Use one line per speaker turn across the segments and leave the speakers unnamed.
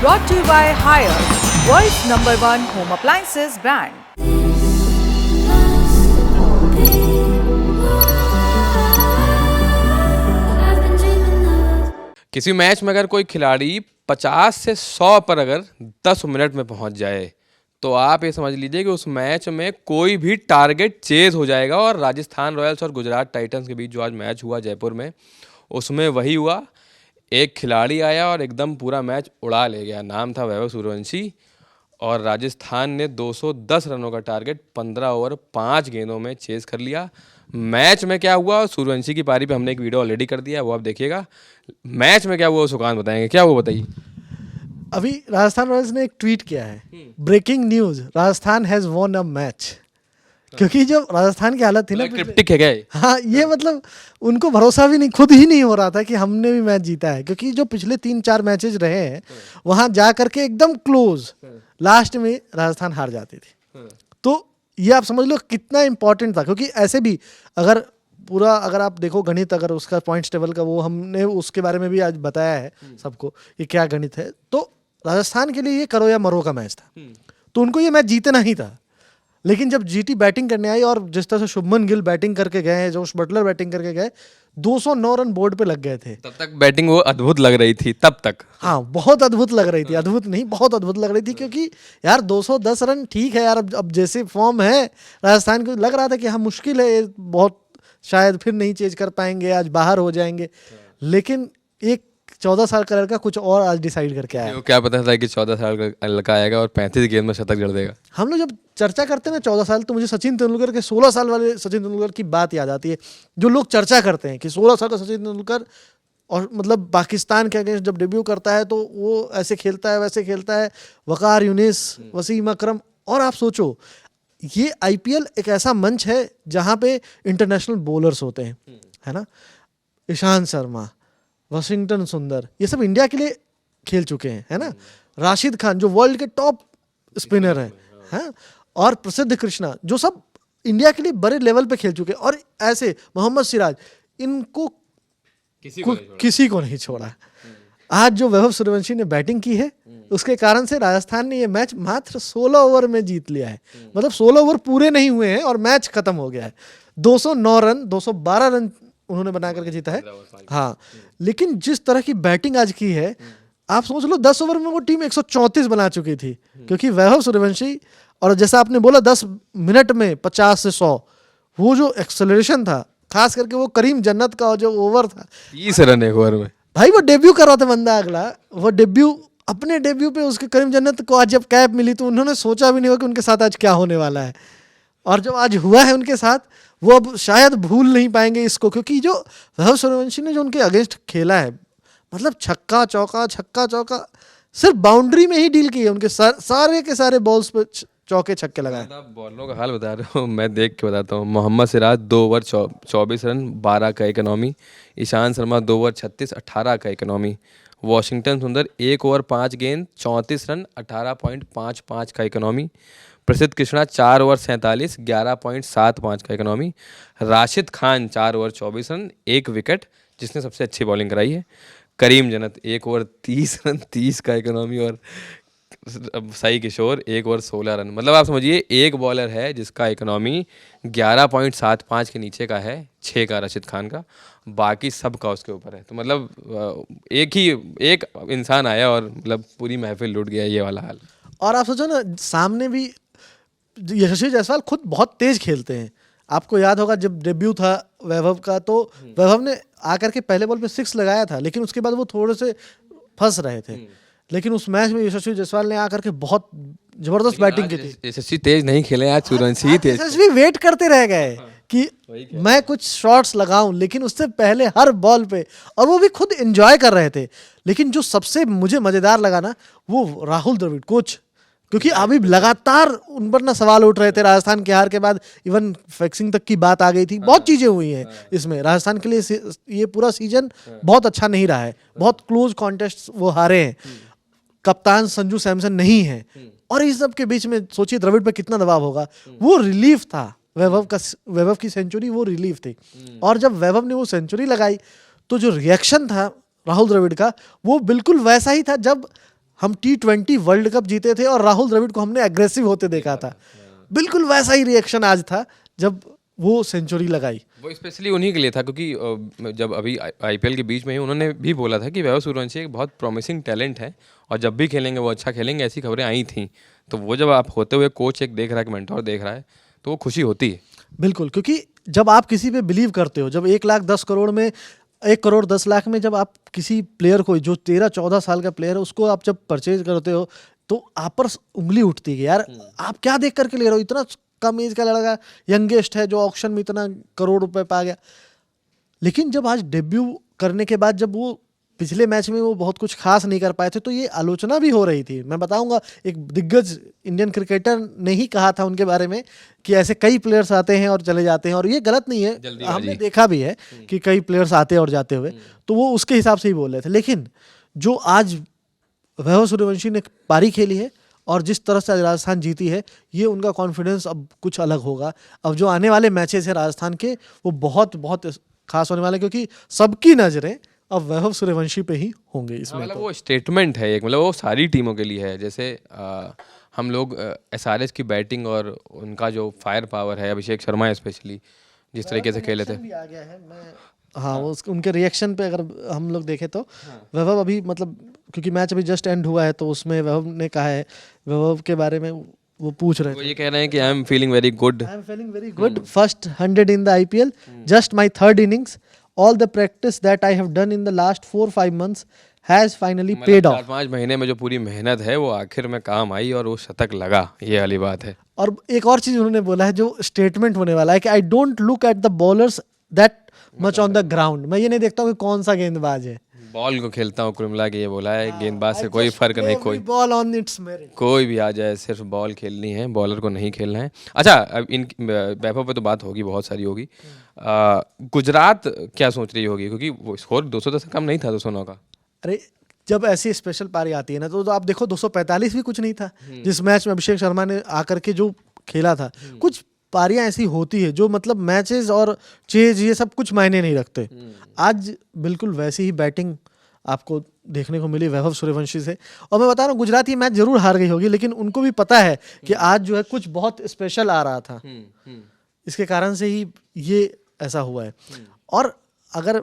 brought to you by Hire, world's #1 home appliances brand.
किसी match में अगर कोई खिलाड़ी 50 से 100 पर अगर 10 मिनट में पहुंच जाए तो आप ये समझ लीजिए कि उस मैच में कोई भी टारगेट चेज हो जाएगा। और राजस्थान रॉयल्स और गुजरात टाइटंस के बीच जो आज मैच हुआ जयपुर में, उसमें वही हुआ। एक खिलाड़ी आया और एकदम पूरा मैच उड़ा ले गया। नाम था वैभव सूर्यवंशी और राजस्थान ने 210 रनों का टारगेट 15 ओवर 5 गेंदों में चेज कर लिया। मैच में क्या हुआ, सूर्यवंशी की पारी पे हमने एक वीडियो ऑलरेडी कर दिया है, वो आप देखिएगा। मैच में क्या हुआ सुकांत बताएंगे, क्या हुआ बताइए।
अभी राजस्थान रॉयल्स ने एक ट्वीट किया है, breaking news, Rajasthan has won a match. क्योंकि जो राजस्थान की हालत थी ना,
क्रिप्टिक है क्या ये?
हाँ, ये मतलब उनको भरोसा भी नहीं, खुद ही नहीं हो रहा था कि हमने भी मैच जीता है। क्योंकि जो पिछले 3-4 मैचेस रहे हैं वहां जा करके एकदम क्लोज लास्ट में राजस्थान हार जाती थी। तो ये आप समझ लो कितना इंपॉर्टेंट था। क्योंकि ऐसे भी अगर आप देखो गणित, अगर उसका पॉइंट्स टेबल का, वो हमने उसके बारे में भी आज बताया है सबको कि क्या गणित है। तो राजस्थान के लिए ये करो या मरो का मैच था, तो उनको ये मैच जीतना ही था। लेकिन जब जीटी बैटिंग करने आई और जिस तरह से शुभमन गिल बैटिंग करके गए, जोश बटलर बैटिंग करके गए, 209 रन बोर्ड पे लग गए थे।
तब तक बैटिंग वो अद्भुत लग रही थी तब तक।
हाँ, बहुत अद्भुत लग रही थी, अद्भुत नहीं बहुत अद्भुत लग रही थी। क्योंकि यार 210 रन ठीक है यार, अब जैसे फॉर्म है राजस्थान को, लग रहा था कि हाँ मुश्किल है, बहुत शायद फिर नहीं चेज कर पाएंगे, आज बाहर हो जाएंगे। लेकिन एक 14 साल का लड़का कुछ और आज डिसाइड करके आया।
वो क्या पता था कि 14 साल का लड़का आएगा और 35 गेंद में शतक जड़ देगा।
हम लोग जब चर्चा करते हैं ना 14 साल, तो मुझे सचिन तेंदुलकर के 16 साल वाले सचिन तेंदुलकर की बात याद आती है। जो लोग चर्चा करते हैं कि 16 साल का सचिन तेंदुलकर, और मतलब पाकिस्तान के अगेंस्ट जब डेब्यू करता है तो वो ऐसे खेलता है वैसे खेलता है, वकार यूनिस, वसीम अकरम। और आप सोचो, ये आईपीएल एक ऐसा मंच है जहाँ पे इंटरनेशनल बॉलर्स होते हैं, है ना। ईशांत शर्मा, वाशिंगटन सुंदर, ये सब इंडिया के लिए खेल चुके हैं, है ना। राशिद खान जो वर्ल्ड के टॉप स्पिनर हैं, और प्रसिद्ध कृष्णा जो सब इंडिया के लिए बड़े लेवल पे खेल चुके हैं। और ऐसे मोहम्मद सिराज, इनको किसी को नहीं छोड़ा। आज जो वैभव सूर्यवंशी ने बैटिंग की है, उसके कारण से राजस्थान ने ये मैच मात्र 16 ओवर में जीत लिया है। मतलब 16 ओवर पूरे नहीं हुए हैं और मैच खत्म हो गया है। 209 रन, 212 रन उन्होंने बना करके जीता है। हाँ, लेकिन जिस तरह की बैटिंग आज की है, आप समझ लो 10 ओवर में वो टीम 134 बना चुकी थी। क्योंकि वैभव सूर्यवंशी, और जैसा आपने बोला 10 मिनट में 50 से 100, वो जो एक्सेलरेशन था, खास करके वो करीम जन्नत का जो ओवर था,
30 रन एक ओवर में।
भाई वो डेब्यू कर रहा था बंदा अगला, वो अपने डेब्यू पे उसके करीम जन्नत को आज जब कैप मिली तो उन्होंने सोचा भी नहीं होगा कि उनके साथ आज क्या होने वाला है। और जब आज हुआ है उनके साथ, वो अब शायद भूल नहीं पाएंगे इसको। क्योंकि जो वैभव सूर्यवंशी ने जो उनके अगेंस्ट खेला है, मतलब छक्का चौका सिर्फ बाउंड्री में ही डील की है। उनके सारे के सारे बॉल्स पे चौके छक्के लगाए।
आप बॉलरों का हाल बता रहे हो, मैं देख के बताता हूँ। मोहम्मद सिराज 2 ओवर 24 रन 12 का इकोनॉमी। ईशांत शर्मा 2 ओवर 36 18 का इकोनॉमी। वाशिंगटन सुंदर 1 ओवर 5 गेंद 34 रन 18.55 का इकोनॉमी। प्रसिद्ध कृष्णा 4 ओवर 47 11.75 का economy. Rashid Khan 4 over 24 run 1 wicket, जिसने सबसे अच्छी बॉलिंग कराई है। करीम जन्नत 1 ओवर 30 रन 30 का इकोनॉमी। और साई किशोर 1 ओवर 16 रन। मतलब आप समझिए एक बॉलर है जिसका इकोनॉमी 11.75 के नीचे का है, 6 का राशिद खान का, बाकी सब का उसके ऊपर है। तो मतलब एक इंसान आया और मतलब पूरी महफिल लूट गया, ये वाला हाल।
और आप सोचो ना, सामने भी यशस्वी जायसवाल खुद बहुत तेज खेलते हैं। आपको याद होगा जब डेब्यू था वैभव का, तो वैभव ने आकर के पहले बॉल पे 6 लगाया था, लेकिन उसके बाद वो थोड़े से फंस रहे थे। लेकिन उस मैच में यशस्वी जायसवाल ने आकर के बहुत जबरदस्त बैटिंग की थी।
यशस्वी तेज नहीं खेले आज, सूर्यवंशी तेज।
यशस्वी वेट करते रह गए कि मैं कुछ शॉट्स लगाऊं, लेकिन उससे पहले हर बॉल पे, और वो भी खुद एंजॉय कर रहे थे। लेकिन जो सबसे मुझे मजेदार लगा ना, वो राहुल द्रविड़ कोच, क्योंकि अभी लगातार उन पर ना सवाल उठ रहे थे राजस्थान के हार के बाद। इवन फिक्सिंग तक की बात आ गई थी, बहुत चीजें हुई हैं इसमें। राजस्थान के लिए ये पूरा सीजन बहुत अच्छा नहीं रहा है, बहुत क्लोज कॉन्टेस्ट वो हारे हैं। कप्तान संजू सैमसन नहीं है, और इस सब के बीच में सोचिए द्रविड़ पे कितना दबाव होगा। वो रिलीफ था, वैभव की सेंचुरी वो रिलीफ थी। और जब वैभव ने वो सेंचुरी लगाई, तो जो रिएक्शन था राहुल द्रविड़ का, वो बिल्कुल वैसा ही था जब हम T20 वर्ल्ड कप जीते थे और राहुल द्रविड़ को हमने एग्रेसिव होते देखा था, बिल्कुल वैसा ही रिएक्शन आज था जब वो सेंचुरी लगाई।
वो स्पेशली उन्हीं के लिए था क्योंकि जब अभी आईपीएल के बीच में ही उन्होंने भी बोला था कि वैभव सूर्यवंशी एक बहुत प्रॉमिसिंग टैलेंट है और जब भी खेलेंगे वो अच्छा खेलेंगे, ऐसी खबरें आई थी। तो वो जब आप होते हुए कोच एक देख रहा है कि मेंटोर देख रहा है तो वो खुशी होती है।
बिल्कुल, क्योंकि जब आप किसी पे बिलीव करते हो, जब 1,10,00,000 में 1,10,00,000 में जब आप किसी प्लेयर को, जो 13-14 साल का प्लेयर है, उसको आप जब परचेज करते हो तो आप पर उंगली उठती है यार, आप क्या देख करके ले रहे हो, इतना कम एज का लड़का, यंगेस्ट है जो ऑक्शन में इतना करोड़ रुपए पा गया। लेकिन जब आज डेब्यू करने के बाद जब वो पिछले मैच में वो बहुत कुछ खास नहीं कर पाए थे तो ये आलोचना भी हो रही थी। मैं बताऊंगा, एक दिग्गज इंडियन क्रिकेटर ने ही कहा था उनके बारे में कि ऐसे कई प्लेयर्स आते हैं और चले जाते हैं, और ये गलत नहीं है, हमने देखा भी है कि कई प्लेयर्स आते और जाते हुए, तो वो उसके हिसाब से ही बोल रहे थे। लेकिन जो आज वैभव सूर्यवंशी ने पारी खेली है और जिस तरह से राजस्थान जीती है, ये उनका कॉन्फिडेंस अब कुछ अलग होगा। अब जो आने वाले मैचेस हैं राजस्थान के, वो बहुत बहुत खास होने वाले, क्योंकि सबकी नजरें अब वैभव सूर्यवंशी पे ही होंगे इसमें।
मतलब वो स्टेटमेंट है एक, मतलब वो सारी टीमों के लिए है। जैसे हम लोग एसआरएच की बैटिंग और उनका जो फायर पावर है, अभिषेक शर्मा स्पेशली जिस तरीके से खेले थे,
हाँ वो उनके रिएक्शन पे अगर हम लोग देखें तो वैभव अभी, मतलब क्योंकि मैच अभी जस्ट एंड हुआ है तो उसमें वैभव ने कहा है, वैभव के बारे में वो पूछ रहे
वो
थे,
ये कह रहे हैं कि I am feeling very good,
I am feeling very good, first 100 in the IPL, just my third innings, all the practice that I have done in the last 4-5 months has finally paid of.
4-5 महीने में जो पूरी मेहनत है वो आखिर में काम आई और वो शतक लगा, ये वाली बात है।
और एक और चीज उन्होंने बोला है जो स्टेटमेंट होने वाला है कि I don't look at the bowlers that much on the ground, मैं ये नहीं देखता हूँ कि कौन सा गेंदबाज है,
बॉल को खेलता हूँ, कुल मिला के ये बोला है। गेंदबाज से कोई फर्क नहीं, कोई
बॉल ऑन इट्स मेरिट,
कोई भी आ जाए, सिर्फ बॉल खेलनी है, बॉलर को नहीं खेलना है। अच्छा, अब इन वैभव पे तो बात होगी, बहुत सारी होगी। गुजरात क्या सोच रही होगी, क्योंकि वो स्कोर 210 से कम नहीं था, 209 का।
अरे जब ऐसी स्पेशल पारी आती है ना तो आप देखो 245 भी कुछ नहीं था जिस मैच में अभिषेक शर्मा ने आकर के जो खेला था। कुछ पारियां ऐसी होती है जो मतलब मैचेस और चेज ये सब कुछ मायने नहीं रखते। आज बिल्कुल वैसी ही बैटिंग आपको देखने को मिली वैभव सूर्यवंशी से, और मैं बता रहा हूँ गुजरात ये मैच जरूर हार गई होगी, लेकिन उनको भी पता है कि आज जो है कुछ बहुत स्पेशल आ रहा था, इसके कारण से ही ये ऐसा हुआ है। और अगर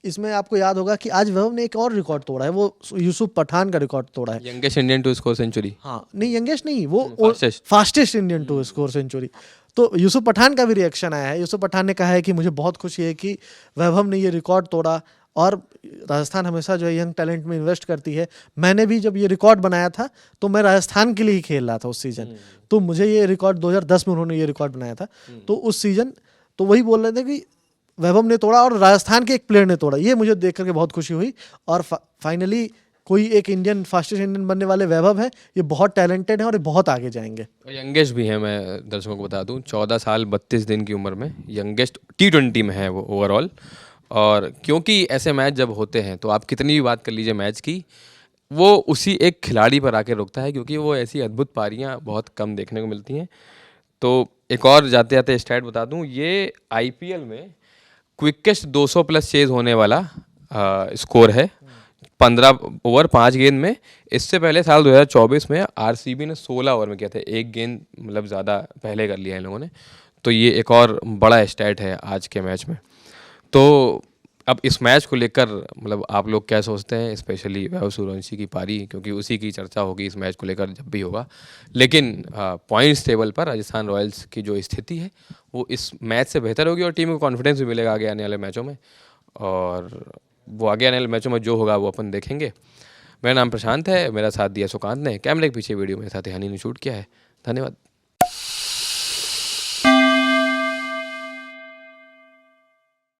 इसमें आपको याद होगा कि आज वैभव ने एक और रिकॉर्ड तोड़ा है, वो यूसुफ पठान का रिकॉर्ड तोड़ा है,
youngest Indian to score century.
हाँ नहीं, यंगेस्ट नहीं, वो fastest Indian to score century. तो यूसुफ पठान का भी रिएक्शन आया है। यूसुफ पठान ने कहा है कि मुझे बहुत खुशी है कि वैभव ने ये रिकॉर्ड तोड़ा, और राजस्थान हमेशा जो है यंग टैलेंट में इन्वेस्ट करती है। मैंने भी जब ये रिकॉर्ड बनाया था तो मैं राजस्थान के लिए ही खेल रहा था उस सीज़न, तो मुझे ये रिकॉर्ड 2010 में उन्होंने ये रिकॉर्ड बनाया था, तो उस सीज़न तो वही बोल रहे थे कि वैभव ने तोड़ा और राजस्थान के एक प्लेयर ने तोड़ा। ये मुझे देख करके बहुत खुशी हुई, और फाइनली कोई एक इंडियन, फास्टेस्ट इंडियन बनने वाले वैभव हैं। ये बहुत टैलेंटेड हैं और ये बहुत आगे जाएंगे।
यंगेस्ट भी है, मैं दर्शकों को बता दूं, 14 साल 32 दिन की उम्र में यंगेस्ट T20 में है वो ओवरऑल। और क्योंकि ऐसे मैच जब होते हैं तो आप कितनी भी बात कर लीजिए मैच की, वो उसी एक खिलाड़ी पर आके रुकता है, क्योंकि वो ऐसी अद्भुत पारियां बहुत कम देखने को मिलती हैं। तो एक और जाते जाते स्टैट बता दूं, ये आईपीएल में क्विकेस्ट 200 प्लस चेज होने वाला स्कोर है 15 ओवर 5 गेंद में। इससे पहले साल 2024 में आरसीबी ने 16 ओवर में किया था, एक गेंद मतलब ज़्यादा पहले कर लिया इन लोगों ने। तो ये एक और बड़ा स्टैट है आज के मैच में। तो अब इस मैच को लेकर मतलब आप लोग क्या सोचते हैं, स्पेशली वैभव सूर्यवंशी की पारी, क्योंकि उसी की चर्चा होगी इस मैच को लेकर जब भी होगा। लेकिन पॉइंट्स टेबल पर राजस्थान रॉयल्स की जो स्थिति है वो इस मैच से बेहतर होगी और टीम को कॉन्फिडेंस भी मिलेगा आगे आने वाले मैचों में, और वो आगे आने वाले मैचों में जो होगा वो अपन देखेंगे। मेरा नाम प्रशांत है, मेरा साथ दिया सुकांत ने, कैमरे के पीछे वीडियो मेरे साथ हनी ने शूट किया है। धन्यवाद।